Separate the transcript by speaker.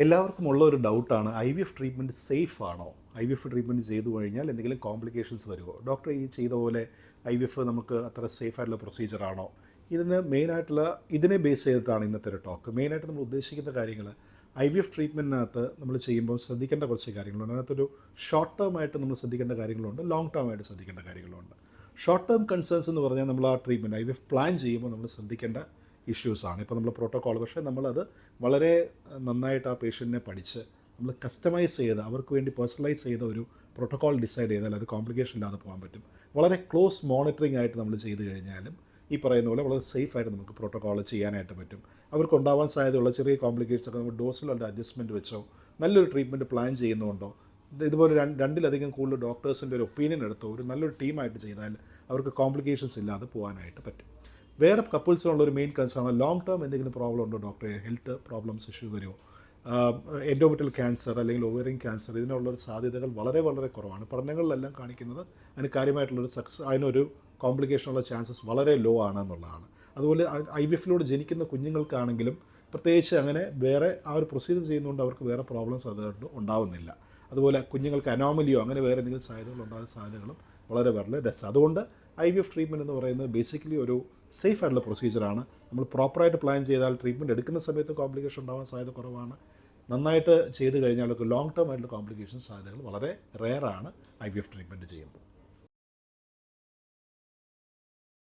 Speaker 1: എല്ലാവർക്കും ഉള്ള ഒരു ഡൗട്ടാണ് IVF ട്രീറ്റ്മെൻറ്റ് സേഫ് ആണോ? IVF ട്രീറ്റ്മെൻറ്റ് ചെയ്തു കഴിഞ്ഞാൽ എന്തെങ്കിലും കോംപ്ലിക്കേഷൻസ് വരുമോ? ഡോക്ടർ ഈ ചെയ്ത പോലെ IVF നമുക്ക് അത്ര സേഫ് ആയിട്ടുള്ള പ്രൊസീജിയർ ആണോ? ഇതിനെ ബേസ് ചെയ്തിട്ടാണ് ഇന്നത്തെ ഒരു ടോക്ക്. മെയിനായിട്ട് നമ്മൾ ഉദ്ദേശിക്കുന്ന കാര്യങ്ങൾ IVF ട്രീറ്റ്മെൻറ്റിനകത്ത് നമ്മൾ ചെയ്യുമ്പോൾ ശ്രദ്ധിക്കേണ്ട കുറച്ച് കാര്യങ്ങളുണ്ട്. അതിനകത്തൊരു ഷോർട്ട് ടേം ആയിട്ട് നമ്മൾ ശ്രദ്ധിക്കേണ്ട കാര്യങ്ങളുണ്ട്, ലോങ് ടേം ആയിട്ട് ശ്രദ്ധിക്കേണ്ട കാര്യങ്ങളുണ്ട്. ഷോർട്ട് ടേം കൺസേൺസ് എന്ന് പറഞ്ഞാൽ നമ്മൾ ആ ട്രീറ്റ്മെൻറ്റ് IVF പ്ലാൻ ചെയ്യുമ്പോൾ നമ്മൾ ശ്രദ്ധിക്കേണ്ട ഇഷ്യൂസാണ്. ഇപ്പോൾ നമ്മൾ പ്രോട്ടോക്കോൾ, പക്ഷേ നമ്മളത് വളരെ നന്നായിട്ട് ആ പേഷ്യൻറ്റിനെ പഠിച്ച് നമ്മൾ കസ്റ്റമൈസ് ചെയ്ത് അവർക്ക് വേണ്ടി പേഴ്സണലൈസ് ചെയ്ത ഒരു പ്രോട്ടോക്കോൾ ഡിസൈഡ് ചെയ്താൽ അത് കോംപ്ലിക്കേഷൻ ഇല്ലാതെ പോകാൻ പറ്റും. വളരെ ക്ലോസ് മോണിറ്ററിംഗ് ആയിട്ട് നമ്മൾ ചെയ്ത് കഴിഞ്ഞാലും ഈ പറയുന്ന പോലെ വളരെ സേഫായിട്ട് നമുക്ക് പ്രോട്ടോക്കോൾ ചെയ്യാനായിട്ട് പറ്റും. അവർക്കുണ്ടാവാൻ സാധ്യതയുള്ള ചെറിയ കോംപ്ലിക്കേഷൻസ് ഒക്കെ നമ്മൾ ഡോസിലുള്ള അഡ്ജസ്റ്റ്മെൻറ്റ് വെച്ചോ നല്ലൊരു ട്രീറ്റ്മെൻറ്റ് പ്ലാൻ ചെയ്യുന്നുണ്ടോ, ഇതുപോലെ രണ്ടിലധികം കൂടുതൽ ഡോക്ടേഴ്സിൻ്റെ ഒരു ഒപ്പീനിയൻ എടുത്തോ ഒരു നല്ലൊരു ടീമായിട്ട് ചെയ്താൽ അവർക്ക് കോംപ്ലിക്കേഷൻസ് ഇല്ലാതെ പോകാനായിട്ട് പറ്റും. വേറെ കപ്പിൾസിനുള്ള ഒരു മെയിൻ കൺസേൺ ലോങ് ടേം എന്തെങ്കിലും പ്രോബ്ലം ഉണ്ടോ ഡോക്ടറെ, ഹെൽത്ത് പ്രോബ്ലംസ് ഇഷ്യൂ വരുമോ, എൻഡോമെട്രിയൽ ക്യാൻസർ അല്ലെങ്കിൽ ഓവറിൻ ക്യാൻസർ, ഇതിനുള്ളൊരു സാധ്യതകൾ വളരെ വളരെ കുറവാണ്. പഠനങ്ങളിലെല്ലാം കാണിക്കുന്നത് അതിന് കാര്യമായിട്ടുള്ളൊരു അതിനൊരു കോംപ്ലിക്കേഷനുള്ള ചാൻസസ് വളരെ ലോ ആണെന്നുള്ളതാണ്. അതുപോലെ IVFിലൂടെ ജനിക്കുന്ന കുഞ്ഞുങ്ങൾക്കാണെങ്കിലും പ്രത്യേകിച്ച് അങ്ങനെ വേറെ ആ ഒരു പ്രൊസീജിയർ ചെയ്യുന്നതുകൊണ്ട് അവർക്ക് വേറെ പ്രോബ്ലംസ് അതുകൊണ്ട് ഉണ്ടാവുന്നില്ല. അതുപോലെ കുഞ്ഞുങ്ങൾക്ക് അനോമലിയോ അങ്ങനെ വേറെ എന്തെങ്കിലും സാധ്യതകൾ ഉണ്ടാകുന്ന സാധ്യതകളും വളരെ വളരെ ലെസ്. അതുകൊണ്ട് IVF ട്രീറ്റ്മെൻറ്റ് എന്ന് പറയുന്നത് ബേസിക്കലി ഒരു സേഫ് ആയിട്ടുള്ള പ്രൊസീജിയറാണ്. നമ്മൾ പ്രോപ്പറായിട്ട് പ്ലാൻ ചെയ്താൽ ട്രീറ്റ്മെൻറ്റ് എടുക്കുന്ന സമയത്ത് കോംപ്ലിക്കേഷൻ ഉണ്ടാകാൻ സാധ്യത കുറവാണ്. നന്നായിട്ട് ചെയ്ത് കഴിഞ്ഞാൽ ലോങ് ടേം ആയിട്ടുള്ള കോംപ്ലിക്കേഷൻ സാധ്യതകൾ വളരെ റെയറാണ് IVF ട്രീറ്റ്മെൻറ്റ് ചെയ്യുമ്പോൾ.